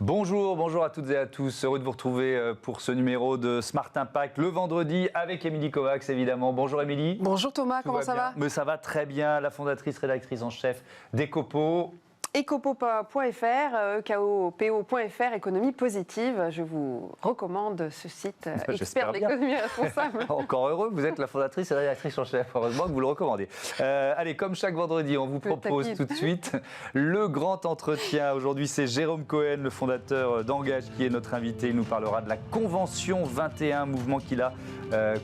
Bonjour à toutes et à tous. Heureux de vous retrouver pour ce numéro de Smart Impact le vendredi avec Émilie Kovacs évidemment. Bonjour Émilie. Bonjour Thomas, comment ça va? Mais ça va très bien, la fondatrice, rédactrice en chef d'Ecopo. Ecopo.fr, EKOPO.fr, économie positive. Je vous recommande ce site expert d'économie responsable. Encore heureux, vous êtes la fondatrice et rédactrice en chef. Heureusement que vous le recommandez. Allez, comme chaque vendredi, on vous propose tout de suite le grand entretien. Aujourd'hui, c'est Jérôme Cohen, le fondateur d'Engage, qui est notre invité. Il nous parlera de la Convention 21, mouvement qu'il a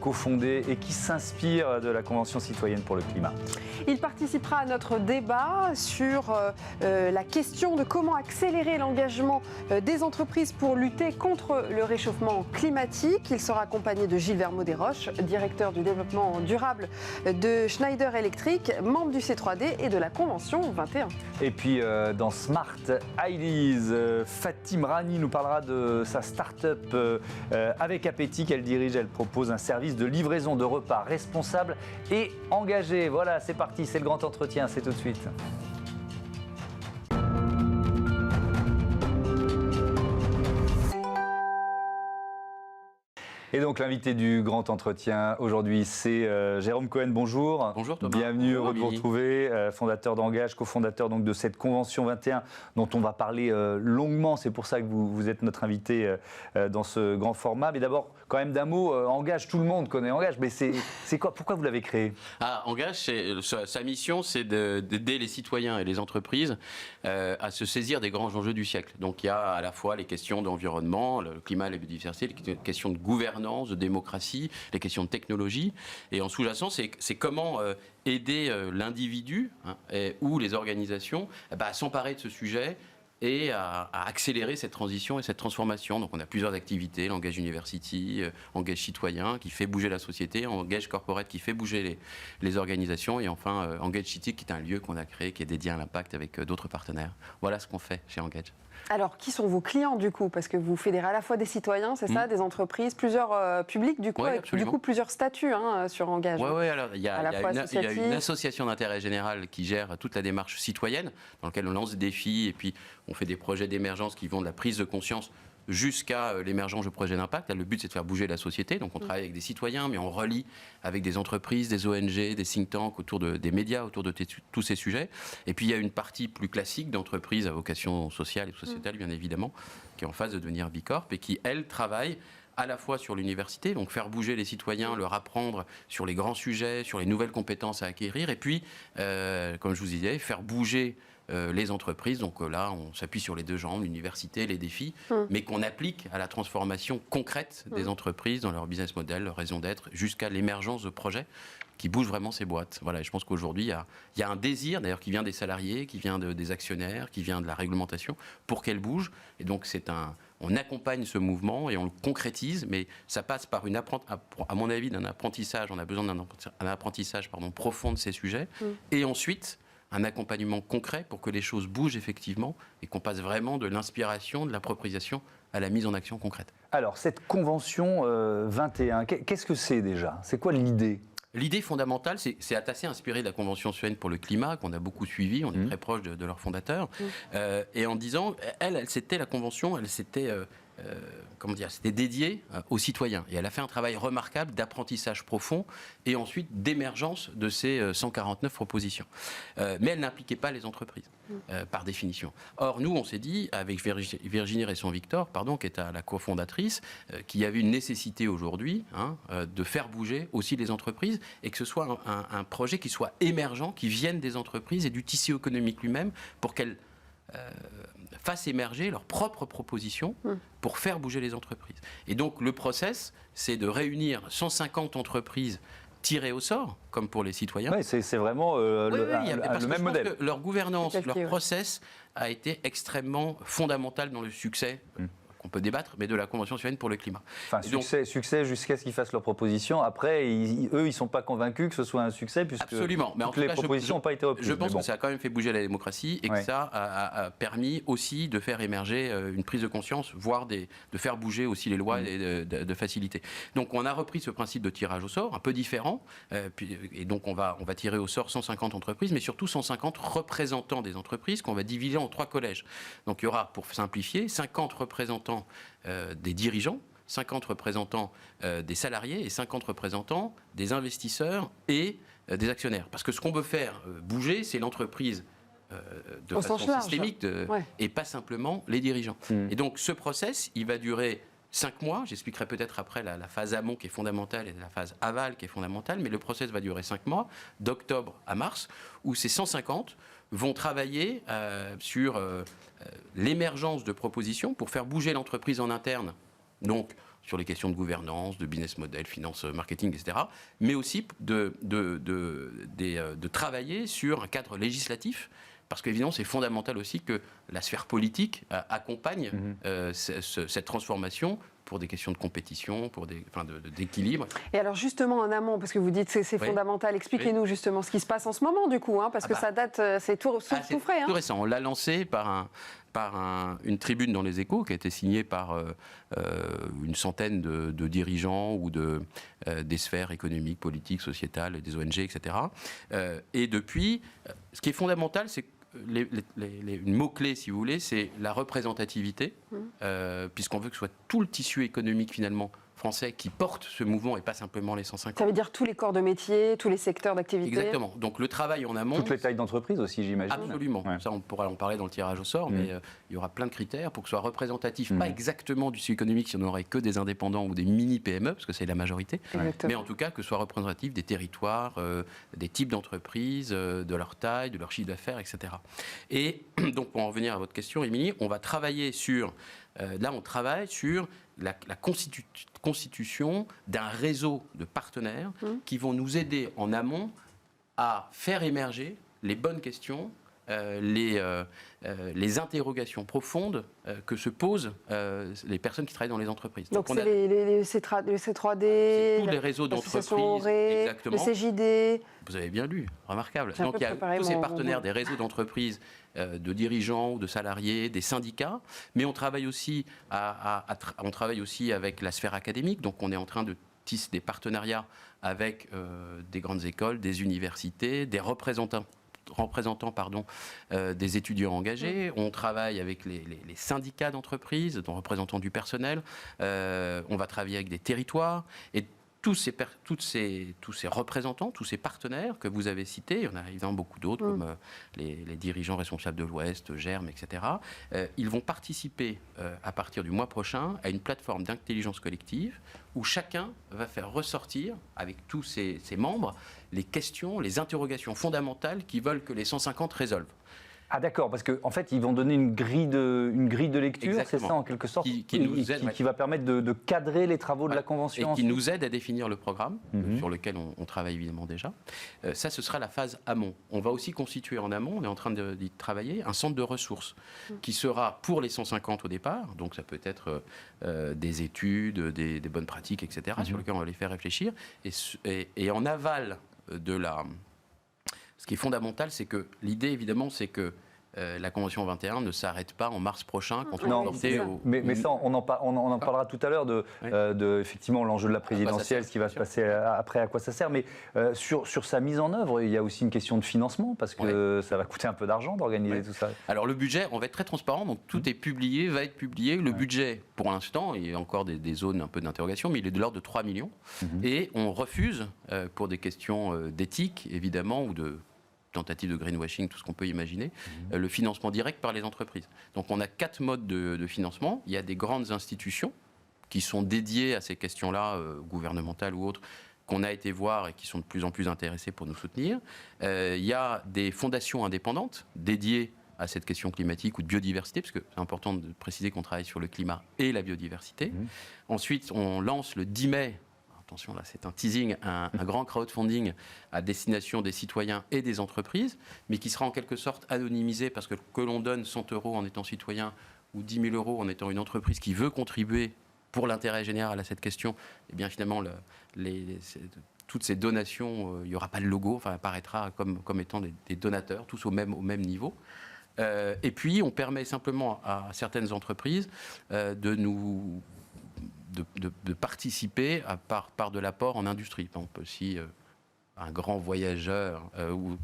cofondé et qui s'inspire de la Convention citoyenne pour le climat. Il participera à notre débat sur la question de comment accélérer l'engagement des entreprises pour lutter contre le réchauffement climatique. Il sera accompagné de Gilles Vermaux-Desroches, directeur du développement durable de Schneider Electric, membre du C3D et de la Convention 21. Et puis dans Smart Ideas, Fatim Rani nous parlera de sa start-up avec Appétit qu'elle dirige. Elle propose un service de livraison de repas responsable et engagé. Voilà, c'est parti, c'est le grand entretien, c'est tout de suite. Et donc l'invité du grand entretien aujourd'hui, c'est Jérôme Cohen. Bonjour. Bonjour Thomas. Bienvenue, Bonjour, heureux de vous retrouver. Fondateur d'Engage, cofondateur donc de cette Convention 21 dont on va parler longuement. C'est pour ça que vous êtes notre invité dans ce grand format. Mais d'abord, quand même d'un mot, Engage, tout le monde connaît Engage. Mais c'est quoi? Pourquoi vous l'avez créé? Engage, sa mission, c'est d'aider les citoyens et les entreprises à se saisir des grands enjeux du siècle. Donc il y a à la fois les questions d'environnement, le climat, la biodiversité, les questions de gouvernance, de démocratie, les questions de technologie. Et en sous-jacent, c'est comment aider l'individu ou les organisations à s'emparer de ce sujet et à accélérer cette transition et cette transformation. Donc on a plusieurs activités, l'Engage University, Engage Citoyen qui fait bouger la société, Engage Corporate qui fait bouger les organisations et enfin Engage City qui est un lieu qu'on a créé qui est dédié à l'impact avec d'autres partenaires. Voilà ce qu'on fait chez Engage. Alors, qui sont vos clients du coup? Parce que vous fédérez à la fois des citoyens, c'est ça, des entreprises, plusieurs publics du coup, ouais, avec du coup plusieurs statuts sur Engage. Oui, alors il y a une association d'intérêt général qui gère toute la démarche citoyenne, dans laquelle on lance des défis et puis on fait des projets d'émergence qui vont de la prise de conscience jusqu'à l'émergence de projets d'impact. Le but, c'est de faire bouger la société. Donc, on travaille avec des citoyens, mais on relie avec des entreprises, des ONG, des think tanks, autour des médias, autour de tous ces sujets. Et puis, il y a une partie plus classique d'entreprises à vocation sociale et sociétale, bien évidemment, qui est en phase de devenir Bicorp et qui, elle, travaille à la fois sur l'université, donc faire bouger les citoyens, leur apprendre sur les grands sujets, sur les nouvelles compétences à acquérir, et puis, comme je vous disais, faire bouger les entreprises. Donc là, on s'appuie sur les deux jambes, l'université, les défis, mais qu'on applique à la transformation concrète des entreprises dans leur business model, leur raison d'être, jusqu'à l'émergence de projets qui bougent vraiment ces boîtes. Voilà, et je pense qu'aujourd'hui, il y a un désir, d'ailleurs, qui vient des salariés, qui vient des actionnaires, qui vient de la réglementation, pour qu'elle bouge. Et donc, on accompagne ce mouvement et on le concrétise, mais ça passe par à mon avis, d'un apprentissage. On a besoin d'un apprentissage profond de ces sujets. Et ensuite, un accompagnement concret pour que les choses bougent effectivement et qu'on passe vraiment de l'inspiration, de l'appropriation à la mise en action concrète. Alors, cette Convention 21, qu'est-ce que c'est déjà? C'est quoi l'idée? L'idée fondamentale, c'est assez inspiré de la Convention citoyenne pour le climat, qu'on a beaucoup suivi, on est très proche de leur fondateur. Et en disant, c'était la Convention, c'était dédié aux citoyens. Et elle a fait un travail remarquable d'apprentissage profond et ensuite d'émergence de ces 149 propositions. Mais elle n'impliquait pas les entreprises, par définition. Or, nous, on s'est dit, avec Virginie Resson-Victor, qui est la cofondatrice, qu'il y avait une nécessité aujourd'hui de faire bouger aussi les entreprises et que ce soit un projet qui soit émergent, qui vienne des entreprises et du tissu économique lui-même pour qu'elles fassent émerger leurs propres propositions pour faire bouger les entreprises. Et donc le process, c'est de réunir 150 entreprises tirées au sort, comme pour les citoyens. Oui, c'est vraiment le même modèle. Leur gouvernance, leur process a été extrêmement fondamental dans le succès qu'on peut débattre, mais de la Convention citoyenne pour le climat. Enfin, succès jusqu'à ce qu'ils fassent leurs propositions. Après, eux, ils ne sont pas convaincus que ce soit un succès, puisque absolument. Mais toutes les propositions n'ont pas été reprises. Je pense que ça a quand même fait bouger la démocratie et que ça a permis aussi de faire émerger une prise de conscience, voire de faire bouger aussi les lois et de faciliter. Donc on a repris ce principe de tirage au sort, un peu différent, et donc on va tirer au sort 150 entreprises, mais surtout 150 représentants des entreprises qu'on va diviser en 3 collèges. Donc il y aura, pour simplifier, 50 représentants des dirigeants, 50 représentants des salariés et 50 représentants des investisseurs et des actionnaires. Parce que ce qu'on veut faire bouger, c'est l'entreprise de façon systémique et pas simplement les dirigeants. Et donc ce process, il va durer 5 mois. J'expliquerai peut-être après la phase amont qui est fondamentale et la phase aval qui est fondamentale, mais le process va durer 5 mois, d'octobre à mars, où ces 150 vont travailler sur l'émergence de propositions pour faire bouger l'entreprise en interne, donc sur les questions de gouvernance, de business model, finance, marketing, etc., mais aussi de travailler sur un cadre législatif, parce qu'évidemment, c'est fondamental aussi que la sphère politique accompagne cette transformation pour des questions de compétition, pour d'équilibre. Et alors justement en amont, parce que vous dites que c'est fondamental, expliquez-nous justement ce qui se passe en ce moment du coup, parce que ça date, c'est tout frais. Tout récent. On l'a lancé par une tribune dans les Échos qui a été signée par une centaine de dirigeants ou des sphères économiques, politiques, sociétales, des ONG, etc. Et depuis, ce qui est fondamental, c'est les mots-clés, si vous voulez, c'est la représentativité, puisqu'on veut que ce soit tout le tissu économique, finalement, français qui porte ce mouvement et pas simplement les 150. Ça veut dire tous les corps de métier, tous les secteurs d'activité. Exactement. Donc le travail en amont... Toutes les tailles d'entreprise aussi, j'imagine. Absolument. Ouais. Ça, on pourra en parler dans le tirage au sort, mais il y aura plein de critères pour que ce soit représentatif, pas exactement du tissu économique si on n'aurait que des indépendants ou des mini-PME, parce que c'est la majorité, mais en tout cas que ce soit représentatif des territoires, des types d'entreprises, de leur taille, de leur chiffre d'affaires, etc. Et donc pour en revenir à votre question, Émilie, on va travailler sur... là, on travaille sur la constitution d'un réseau de partenaires qui vont nous aider en amont à faire émerger les bonnes questions, les interrogations profondes que se posent les personnes qui travaillent dans les entreprises. Donc c'est les C3D, tous les réseaux d'entreprises, exactement. Le CJD. Vous avez bien lu, remarquable. Donc il y a tous ces partenaires des réseaux d'entreprises, de dirigeants ou de salariés, des syndicats, mais on travaille aussi avec la sphère académique. Donc on est en train de tisser des partenariats avec des grandes écoles, des universités, des représentants des étudiants engagés. On travaille avec les syndicats d'entreprises, dont représentants du personnel. On va travailler avec des territoires. Et tous ces représentants, tous ces partenaires que vous avez cités, il y en a évidemment beaucoup d'autres, comme les dirigeants responsables de l'Ouest, Germe, etc., ils vont participer à partir du mois prochain à une plateforme d'intelligence collective où chacun va faire ressortir, avec tous ses membres, les questions, les interrogations fondamentales qu'ils veulent que les 150 résolvent. Ah d'accord, parce qu'en fait, ils vont donner une grille de lecture, c'est ça en quelque sorte, qui va permettre de cadrer les travaux de la Convention. Et qui nous aide à définir le programme, sur lequel on travaille évidemment déjà. Ça, ce sera la phase amont. On va aussi constituer en amont, on est en train d'y travailler, un centre de ressources qui sera pour les 150 au départ, donc ça peut être des études, des bonnes pratiques, etc., sur lesquelles on va les faire réfléchir. Et en aval de la... Ce qui est fondamental, c'est que l'idée, évidemment, c'est que la Convention 21 ne s'arrête pas en mars prochain quand on va porter au... Mais ça, on en parlera tout à l'heure de effectivement l'enjeu de la présidentielle, ce qui va se passer après, à quoi ça sert. Mais sur sa mise en œuvre, il y a aussi une question de financement, parce que ça va coûter un peu d'argent d'organiser tout ça. Alors le budget, on va être très transparent, donc tout est publié, va être publié. Le budget, pour l'instant, il y a encore des zones un peu d'interrogation, mais il est de l'ordre de 3 millions. Et on refuse, pour des questions d'éthique, évidemment, ou de tentative de greenwashing, tout ce qu'on peut imaginer, le financement direct par les entreprises. Donc on a 4 modes de financement. Il y a des grandes institutions qui sont dédiées à ces questions-là, gouvernementales ou autres, qu'on a été voir et qui sont de plus en plus intéressées pour nous soutenir. Il y a des fondations indépendantes dédiées à cette question climatique ou de biodiversité, parce que c'est important de préciser qu'on travaille sur le climat et la biodiversité. Ensuite, on lance le 10 mai, attention là c'est un teasing, un grand crowdfunding à destination des citoyens et des entreprises, mais qui sera en quelque sorte anonymisé, parce que l'on donne 100 € en étant citoyen, ou 10 000 euros en étant une entreprise qui veut contribuer pour l'intérêt général à cette question, eh bien finalement, toutes ces donations, il n'y aura pas de logo, enfin, apparaîtra comme étant des donateurs, tous au même niveau. Et puis, on permet simplement à certaines entreprises de participer par de l'apport en industrie. Par exemple, si un grand voyageur ou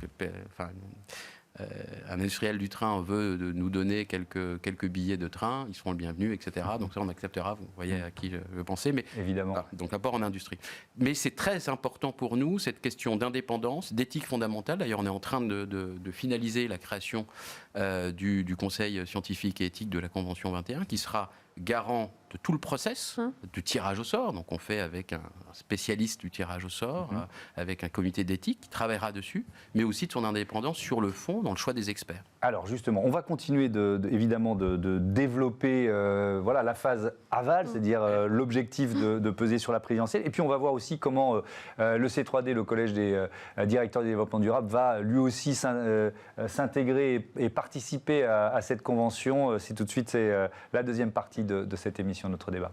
un industriel du train veut nous donner quelques billets de train, ils seront le bienvenu, etc. Donc ça, on acceptera, vous voyez à qui je pensais. Mais, évidemment. Voilà, donc l'apport en industrie. Mais c'est très important pour nous, cette question d'indépendance, d'éthique fondamentale. D'ailleurs, on est en train de finaliser la création du Conseil scientifique et éthique de la Convention 21, qui sera garant de tout le process du tirage au sort. Donc on fait avec un spécialiste du tirage au sort, avec un comité d'éthique qui travaillera dessus, mais aussi de son indépendance sur le fond, dans le choix des experts. Alors justement, on va continuer évidemment de développer la phase aval, c'est-à-dire l'objectif de peser sur la présidentielle. Et puis on va voir aussi comment le C3D, le Collège des directeurs du développement durable, va lui aussi s'intégrer et participer à cette convention. C'est tout de suite, c'est la deuxième partie de cette émission, notre débat.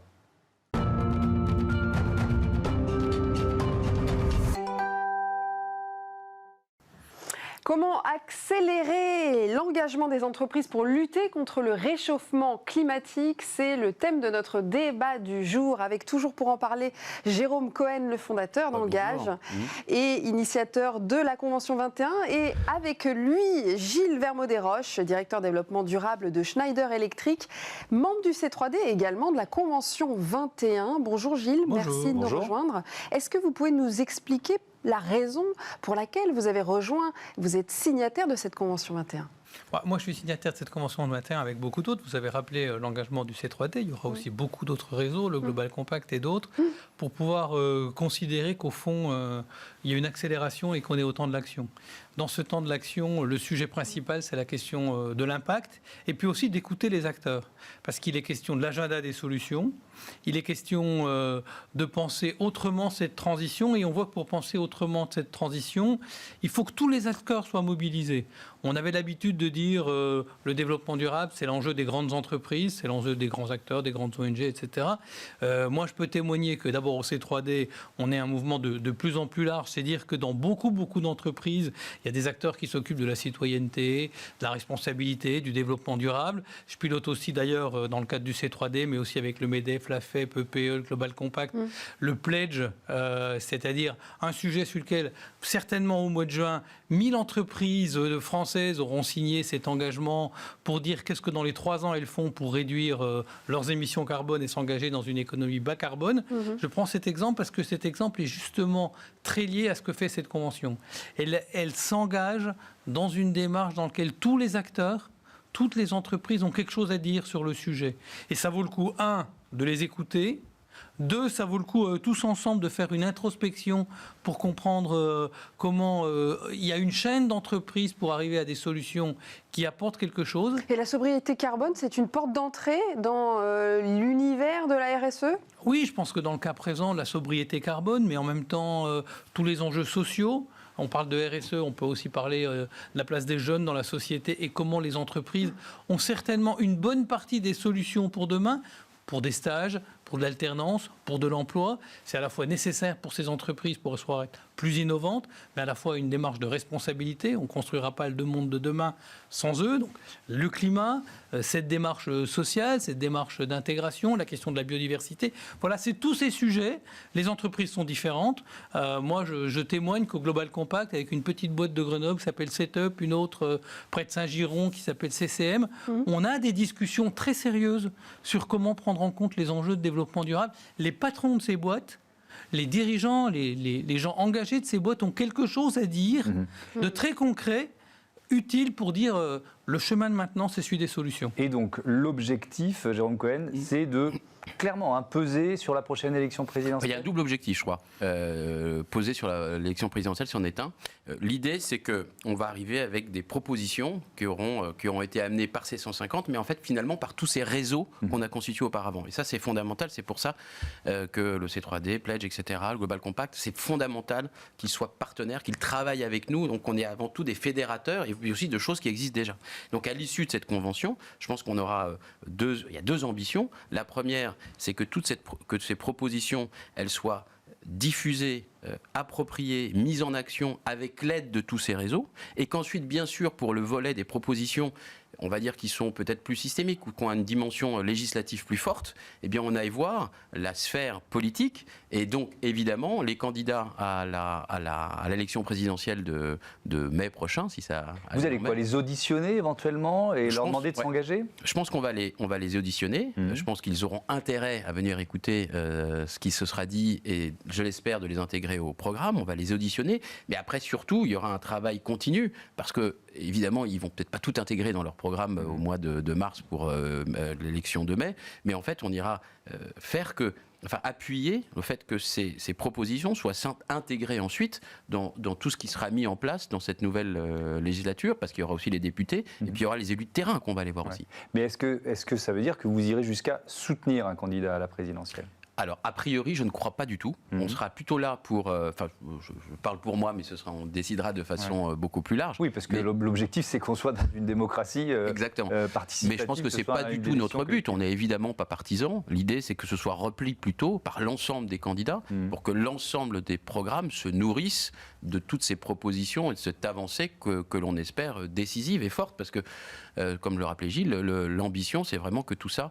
Comment accélérer l'engagement des entreprises pour lutter contre le réchauffement climatique? C'est le thème de notre débat du jour, avec toujours pour en parler Jérôme Cohen, le fondateur d'Engage et initiateur de la Convention 21, et avec lui Gilles Vermaux-Desroches, directeur développement durable de Schneider Electric, membre du C3D et également de la Convention 21. Bonjour Gilles, merci de nous rejoindre. Est-ce que vous pouvez nous expliquer la raison pour laquelle vous avez rejoint, vous êtes signataire de cette Convention 21? Moi, je suis signataire de cette Convention 21 avec beaucoup d'autres. Vous avez rappelé l'engagement du C3D. Il y aura aussi beaucoup d'autres réseaux, le Global Compact et d'autres, pour pouvoir considérer qu'au fond, il y a une accélération et qu'on est au temps de l'action. Dans ce temps de l'action, le sujet principal, c'est la question de l'impact et puis aussi d'écouter les acteurs. Parce qu'il est question de l'agenda des solutions, il est question de penser autrement cette transition, et on voit que pour penser autrement cette transition, il faut que tous les acteurs soient mobilisés. On avait l'habitude de dire le développement durable, c'est l'enjeu des grandes entreprises, c'est l'enjeu des grands acteurs, des grandes ONG, etc. Moi, je peux témoigner que d'abord au C3D, on est un mouvement de plus en plus large. C'est dire que dans beaucoup d'entreprises, il y a des acteurs qui s'occupent de la citoyenneté, de la responsabilité, du développement durable. Je pilote aussi d'ailleurs dans le cadre du C3D, mais aussi avec le MEDEF, la FEP, EPE, le Global Compact, le Pledge, c'est-à-dire un sujet sur lequel, certainement au mois de juin, 1000 entreprises françaises auront signé cet engagement pour dire qu'est-ce que dans les 3 ans elles font pour réduire leurs émissions carbone et s'engager dans une économie bas carbone. Je prends cet exemple parce que cet exemple est justement très lié à ce que fait cette convention. Elle s'engage dans une démarche dans laquelle tous les acteurs, toutes les entreprises ont quelque chose à dire sur le sujet. Et ça vaut le coup, 1, de les écouter. 2, ça vaut le coup tous ensemble de faire une introspection pour comprendre comment il y a une chaîne d'entreprises pour arriver à des solutions qui apportent quelque chose. Et la sobriété carbone, c'est une porte d'entrée dans l'univers de la RSE ? Oui, je pense que dans le cas présent, la sobriété carbone, mais en même temps tous les enjeux sociaux. On parle de RSE, on peut aussi parler de la place des jeunes dans la société et comment les entreprises ont certainement une bonne partie des solutions pour demain, pour des stages, pour de l'alternance, pour de l'emploi. C'est à la fois nécessaire pour ces entreprises pour être plus innovantes, mais à la fois une démarche de responsabilité. On ne construira pas le monde de demain sans eux. Donc, le climat, cette démarche sociale, cette démarche d'intégration, la question de la biodiversité. Voilà, c'est tous ces sujets. Les entreprises sont différentes. Moi, je témoigne qu'au Global Compact, avec une petite boîte de Grenoble qui s'appelle Setup, une autre près de Saint-Giron qui s'appelle CCM, on a des discussions très sérieuses sur comment prendre en compte les enjeux de développement durable. Les patrons de ces boîtes, les dirigeants, les gens engagés de ces boîtes ont quelque chose à dire de très concret, utile pour dire le chemin de maintenant, c'est celui des solutions. Et donc l'objectif, Jérôme Cohen, c'est de clairement peser sur la prochaine élection présidentielle? Il y a un double objectif, je crois, posé sur l'élection présidentielle si on est un. L'idée, c'est qu'on va arriver avec des propositions qui auront été amenées par ces 150, mais en fait, finalement, par tous ces réseaux qu'on a constitués auparavant. Et ça, c'est fondamental. C'est pour ça que le C3D, Pledge, etc., le Global Compact, c'est fondamental qu'ils soient partenaires, qu'ils travaillent avec nous. Donc, on est avant tout des fédérateurs et aussi de choses qui existent déjà. Donc, à l'issue de cette convention, je pense qu'on aura il y a deux ambitions. La première, c'est que que ces propositions, elles soient diffusées, appropriées, mises en action avec l'aide de tous ces réseaux, et qu'ensuite, bien sûr, pour le volet des propositions, on va dire qui sont peut-être plus systémiques ou qui ont une dimension législative plus forte, eh bien on aille voir la sphère politique et donc évidemment les candidats à l'élection présidentielle de mai prochain, si ça. Vous allez quoi, les auditionner éventuellement et leur demander de s'engager? Je pense qu'on va les auditionner. Je pense qu'ils auront intérêt à venir écouter ce qui se sera dit et je l'espère de les intégrer au programme. On va les auditionner, mais après surtout il y aura un travail continu parce que évidemment ils vont peut-être pas tout intégrer dans leur programme au mois de mars pour l'élection de mai, mais en fait on ira appuyer le fait que ces propositions soient intégrées ensuite dans tout ce qui sera mis en place dans cette nouvelle législature, parce qu'il y aura aussi les députés, et puis il y aura les élus de terrain qu'on va aller voir aussi. Mais est-ce que ça veut dire que vous irez jusqu'à soutenir un candidat à la présidentielle? Alors, a priori, je ne crois pas du tout. On sera plutôt là pour... je parle pour moi, mais on décidera de façon beaucoup plus large. Oui, parce que l'objectif, c'est qu'on soit dans une démocratie participative. Mais je pense que ce n'est pas du tout notre but. On n'est évidemment pas partisans. L'idée, c'est que ce soit repli plutôt par l'ensemble des candidats pour que l'ensemble des programmes se nourrissent de toutes ces propositions et de cette avancée que l'on espère décisive et forte. Parce que, comme le rappelait Gilles, l'ambition, c'est vraiment que tout ça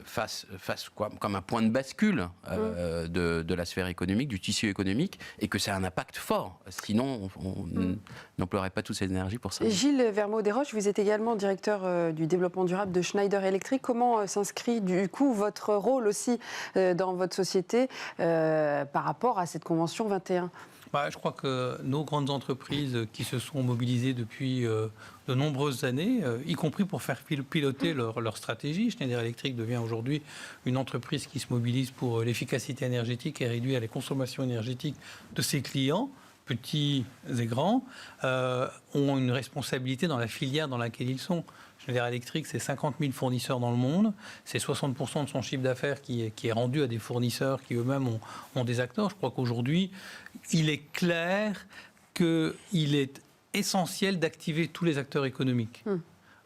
fasse comme un point de bascule de la sphère économique, du tissu économique, et que ça a un impact fort. Sinon, on n'emploierait pas toute cette énergie pour ça. Et Gilles Vermeaux-Desroches, vous êtes également directeur du développement durable de Schneider Electric. Comment s'inscrit du coup votre rôle aussi dans votre société par rapport à cette convention 21 ? Je crois que nos grandes entreprises qui se sont mobilisées depuis de nombreuses années, y compris pour faire piloter leur stratégie. Schneider Electric devient aujourd'hui une entreprise qui se mobilise pour l'efficacité énergétique et réduire les consommations énergétiques de ses clients, petits et grands, ont une responsabilité dans la filière dans laquelle ils sont. Schneider Electric, c'est 50 000 fournisseurs dans le monde, c'est 60% de son chiffre d'affaires qui est rendu à des fournisseurs qui eux-mêmes ont des acteurs. Je crois qu'aujourd'hui, il est clair qu'il est essentiel d'activer tous les acteurs économiques.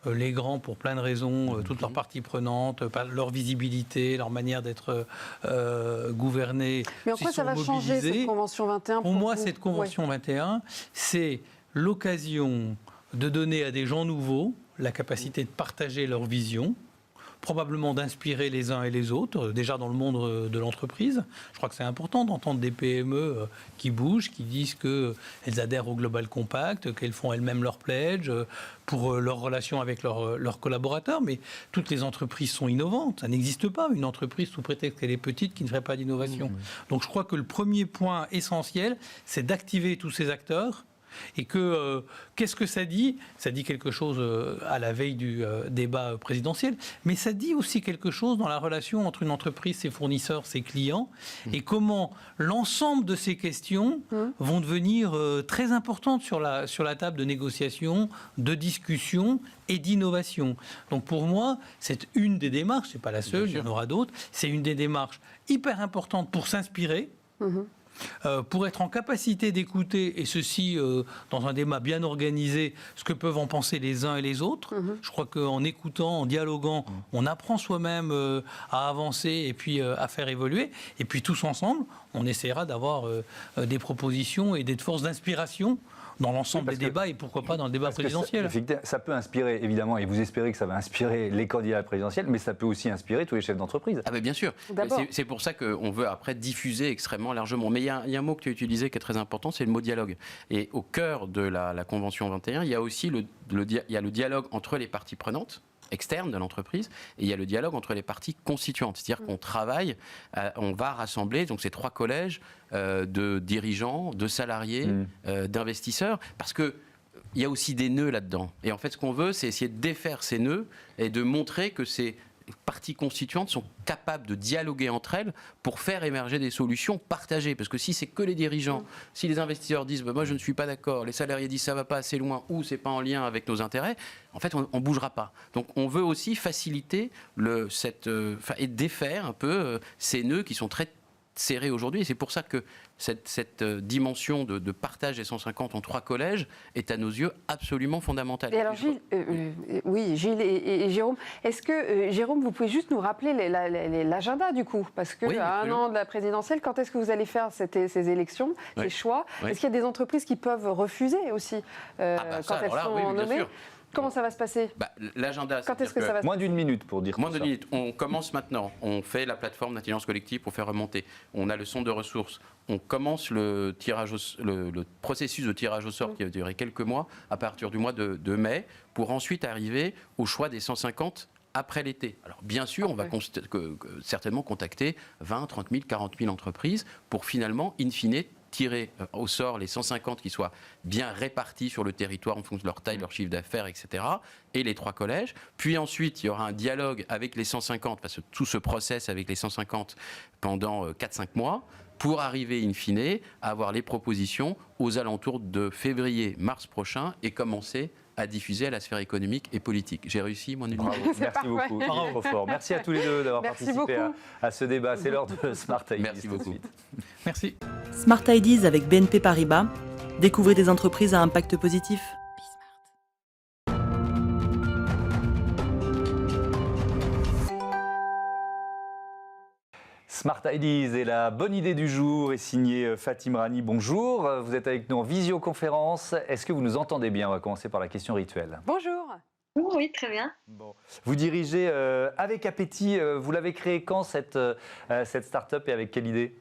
Les grands pour plein de raisons, toutes leurs parties prenantes, leur visibilité, leur manière d'être gouvernés. Mais en quoi ça va changer cette Convention 21 pour moi, cette Convention 21, c'est l'occasion de donner à des gens nouveaux la capacité de partager leur vision, probablement d'inspirer les uns et les autres, déjà dans le monde de l'entreprise. Je crois que c'est important d'entendre des PME qui bougent, qui disent qu'elles adhèrent au Global Compact, qu'elles font elles-mêmes leur pledge pour leur relation avec leurs collaborateurs. Mais toutes les entreprises sont innovantes. Ça n'existe pas une entreprise sous prétexte qu'elle est petite qui ne ferait pas d'innovation. Donc je crois que le premier point essentiel, c'est d'activer tous ces acteurs. Et qu'est-ce que ça dit ? Ça dit quelque chose à la veille du débat présidentiel, mais ça dit aussi quelque chose dans la relation entre une entreprise, ses fournisseurs, ses clients, et comment l'ensemble de ces questions vont devenir très importantes sur la table de négociation, de discussion et d'innovation. Donc pour moi, c'est une des démarches, c'est pas la seule, il y en aura d'autres, c'est une des démarches hyper importantes pour s'inspirer, pour être en capacité d'écouter, et ceci dans un débat bien organisé, ce que peuvent en penser les uns et les autres. Je crois qu'en écoutant, en dialoguant, on apprend soi-même à avancer et puis à faire évoluer. Et puis tous ensemble, on essaiera d'avoir des propositions et des forces d'inspiration dans l'ensemble des débats et pourquoi pas dans le débat présidentiel. Ça peut inspirer, évidemment, et vous espérez que ça va inspirer les candidats à la présidentielle, mais ça peut aussi inspirer tous les chefs d'entreprise. Ah ben bien sûr. C'est pour ça qu'on veut après diffuser extrêmement largement. Mais il y a un mot que tu as utilisé qui est très important, c'est le mot dialogue. Et au cœur de la Convention 21, il y a aussi le dialogue entre les parties prenantes externe de l'entreprise, et il y a le dialogue entre les parties constituantes. C'est-à-dire qu'on travaille, on va rassembler donc ces trois collèges de dirigeants, de salariés, d'investisseurs, parce que il y a aussi des nœuds là-dedans. Et en fait, ce qu'on veut, c'est essayer de défaire ces nœuds et de montrer que c'est parties constituantes sont capables de dialoguer entre elles pour faire émerger des solutions partagées. Parce que si c'est que les dirigeants, si les investisseurs disent moi je ne suis pas d'accord, les salariés disent ça va pas assez loin ou c'est pas en lien avec nos intérêts, en fait on bougera pas. Donc on veut aussi faciliter et défaire un peu ces nœuds qui sont très serrés aujourd'hui. Et c'est pour ça que cette dimension de partage des 150 en 3 collèges est à nos yeux absolument fondamentale. Et alors Gilles, Gilles et Jérôme, est-ce que Jérôme, vous pouvez juste nous rappeler l'agenda du coup, parce que à un an de la présidentielle, quand est-ce que vous allez faire ces élections, ces choix? Est-ce qu'il y a des entreprises qui peuvent refuser aussi quand elles sont nommées? Comment ça va se passer? L'agenda, quand est-ce que ça va se Moins d'une minute pour dire Moins d'une minute. On commence maintenant. On fait la plateforme d'intelligence collective pour faire remonter. On a le centre de ressources. On commence le processus de tirage au sort qui va durer quelques mois à partir du mois de mai pour ensuite arriver au choix des 150 après l'été. Alors bien sûr, on va certainement contacter 20, 30 000, 40 000 entreprises pour finalement, in fine, tirer au sort les 150 qui soient bien répartis sur le territoire en fonction de leur taille, leur chiffre d'affaires, etc. et les 3 collèges. Puis ensuite, il y aura un dialogue avec les 150, parce que tout ce process avec les 150 pendant 4-5 mois, pour arriver in fine à avoir les propositions aux alentours de février-mars prochain et commencer à diffuser à la sphère économique et politique. J'ai réussi, mon numéro. Merci beaucoup. Trop fort. Merci à tous les deux d'avoir participé à ce débat. C'est l'heure de Smart Ideas. Merci beaucoup. Merci. Smart Ideas avec BNP Paribas. Découvrez des entreprises à impact positif. Smart Ideas et la bonne idée du jour est signée Fatim Rani. Bonjour, vous êtes avec nous en visioconférence. Est-ce que vous nous entendez bien? On va commencer par la question rituelle. Bonjour. Oui, très bien. Bon. Vous dirigez avec appétit, vous l'avez créée quand cette start-up et avec quelle idée?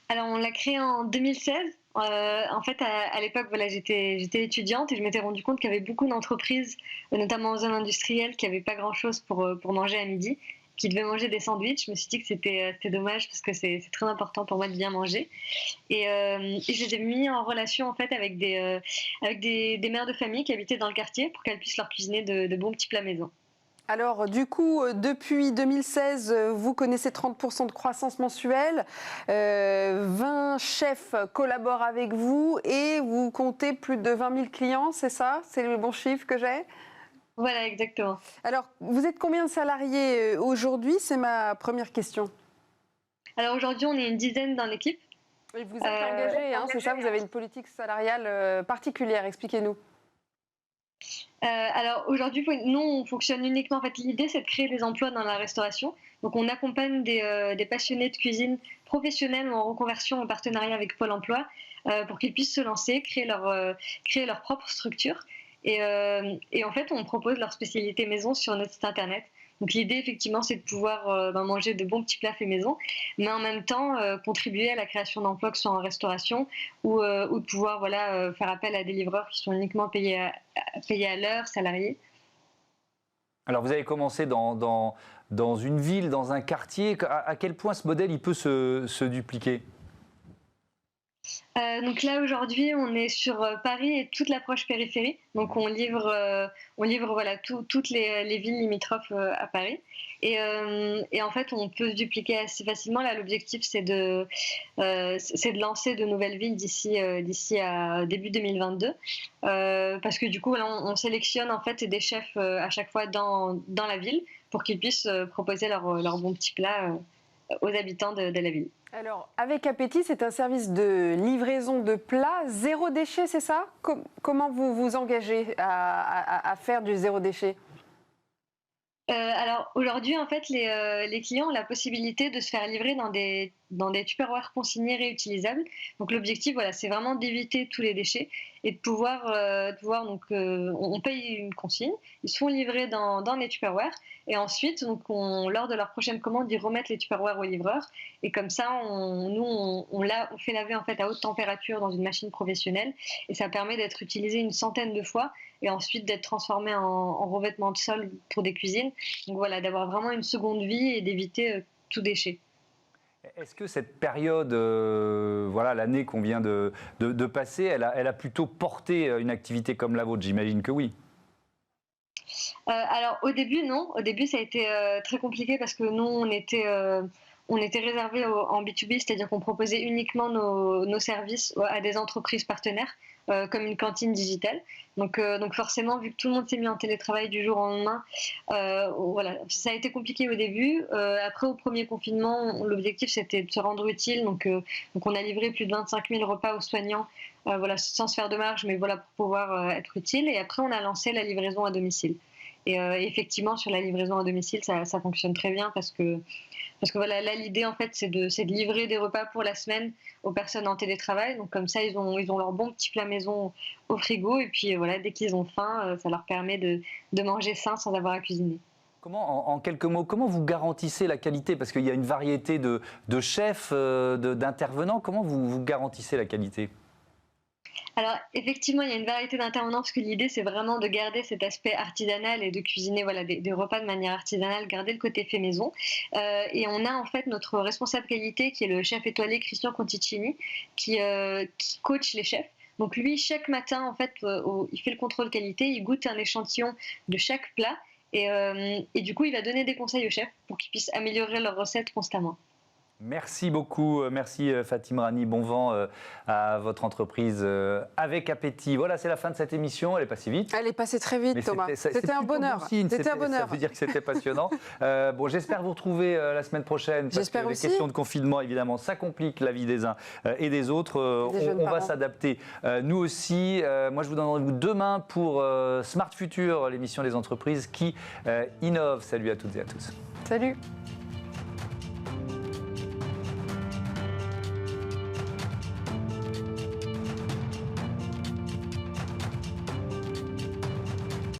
Alors, on l'a créée en 2016. En fait, à l'époque, j'étais étudiante et je m'étais rendu compte qu'il y avait beaucoup d'entreprises, notamment en zone industrielle, qui n'avaient pas grand-chose pour manger à midi, qui devaient manger des sandwichs. Je me suis dit que c'était dommage parce que c'est très important pour moi de bien manger. Et je les ai mis en relation en fait avec des mères de famille qui habitaient dans le quartier pour qu'elles puissent leur cuisiner de bons petits plats maison. Alors, du coup, depuis 2016, vous connaissez 30% de croissance mensuelle, 20 chefs collaborent avec vous et vous comptez plus de 20 000 clients, c'est ça? C'est le bon chiffre que j'ai? Voilà, exactement. Alors, vous êtes combien de salariés aujourd'hui? C'est ma première question. Alors, aujourd'hui, on est une dizaine dans l'équipe. Et vous êtes engagés, c'est ça? Vous avez une politique salariale particulière, expliquez-nous. Alors aujourd'hui, nous on fonctionne uniquement. En fait, l'idée c'est de créer des emplois dans la restauration. Donc on accompagne des passionnés de cuisine professionnels ou en reconversion en partenariat avec Pôle Emploi pour qu'ils puissent se lancer, créer leur propre structure. Et en fait, on propose leur spécialité maison sur notre site internet. Donc l'idée, effectivement, c'est de pouvoir manger de bons petits plats faits maison, mais en même temps contribuer à la création d'emplois, que ce soit en restauration ou de pouvoir faire appel à des livreurs qui sont uniquement payés à l'heure, salariés. Alors vous avez commencé dans une ville, dans un quartier. À quel point ce modèle il peut se dupliquer? Donc là aujourd'hui on est sur Paris et toute la proche périphérie, donc on livre toutes les villes limitrophes à Paris et en fait on peut se dupliquer assez facilement. Là l'objectif c'est de lancer de nouvelles villes d'ici à début 2022 parce que du coup là, on sélectionne en fait des chefs à chaque fois dans la ville pour qu'ils puissent proposer leurs bons petits plats aux habitants de la ville. Alors, avec appétit, c'est un service de livraison de plats zéro déchet, c'est ça? Comment vous vous engagez à faire du zéro déchet? Alors aujourd'hui, en fait, les clients ont la possibilité de se faire livrer dans des Tupperware consignés réutilisables. Donc l'objectif, c'est vraiment d'éviter tous les déchets et de pouvoir on paye une consigne, ils sont livrés dans les Tupperware et ensuite, donc lors de leur prochaine commande, ils remettent les Tupperware au livreur et comme ça, on fait laver en fait à haute température dans une machine professionnelle et ça permet d'être utilisé une centaine de fois et ensuite d'être transformé en revêtement de sol pour des cuisines. Donc voilà, d'avoir vraiment une seconde vie et d'éviter tout déchet. Est-ce que cette période, l'année qu'on vient de passer, elle a plutôt porté une activité comme la vôtre? J'imagine que oui. Alors au début, non. Au début, ça a été très compliqué parce que nous, on était réservé en B2B, c'est-à-dire qu'on proposait uniquement nos services à des entreprises partenaires, comme une cantine digitale. Donc forcément, vu que tout le monde s'est mis en télétravail du jour au lendemain, voilà, ça a été compliqué au début. Après, au premier confinement, l'objectif c'était de se rendre utile. Donc on a livré plus de 25 000 repas aux soignants, voilà, sans se faire de marge, mais voilà, pour pouvoir être utile. Et après, on a lancé la livraison à domicile. Et effectivement, sur la livraison à domicile, ça fonctionne très bien parce que voilà, là, l'idée, en fait, c'est de livrer des repas pour la semaine aux personnes en télétravail. Donc, comme ça, ils ont leur bon petit plat maison au frigo. Et puis, voilà, dès qu'ils ont faim, ça leur permet de manger sain sans avoir à cuisiner. Comment, en quelques mots, comment vous garantissez la qualité? Parce qu'il y a une variété de chefs, d'intervenants. Comment vous garantissez la qualité? Alors, effectivement, il y a une variété d'intervenants parce que l'idée, c'est vraiment de garder cet aspect artisanal et de cuisiner voilà, des repas de manière artisanale, garder le côté fait maison. Et on a en fait notre responsable qualité qui est le chef étoilé Christian Conticini qui coach les chefs. Donc lui, chaque matin, en fait, il fait le contrôle qualité, il goûte un échantillon de chaque plat et du coup, il va donner des conseils aux chefs pour qu'ils puissent améliorer leurs recettes constamment. Merci beaucoup, merci Fatim Rani, bon vent à votre entreprise avec appétit. Voilà, c'est la fin de cette émission, elle est passée vite. Elle est passée très vite, Thomas. C'était un bonheur. C'était un bonheur. Ça veut dire que c'était passionnant. Bon, j'espère vous retrouver la semaine prochaine. Parce que les questions de confinement, évidemment, ça complique la vie des uns et des autres. On va s'adapter, nous aussi. Moi, je vous donne rendez-vous demain pour Smart Future, l'émission des entreprises qui innovent. Salut à toutes et à tous. Salut.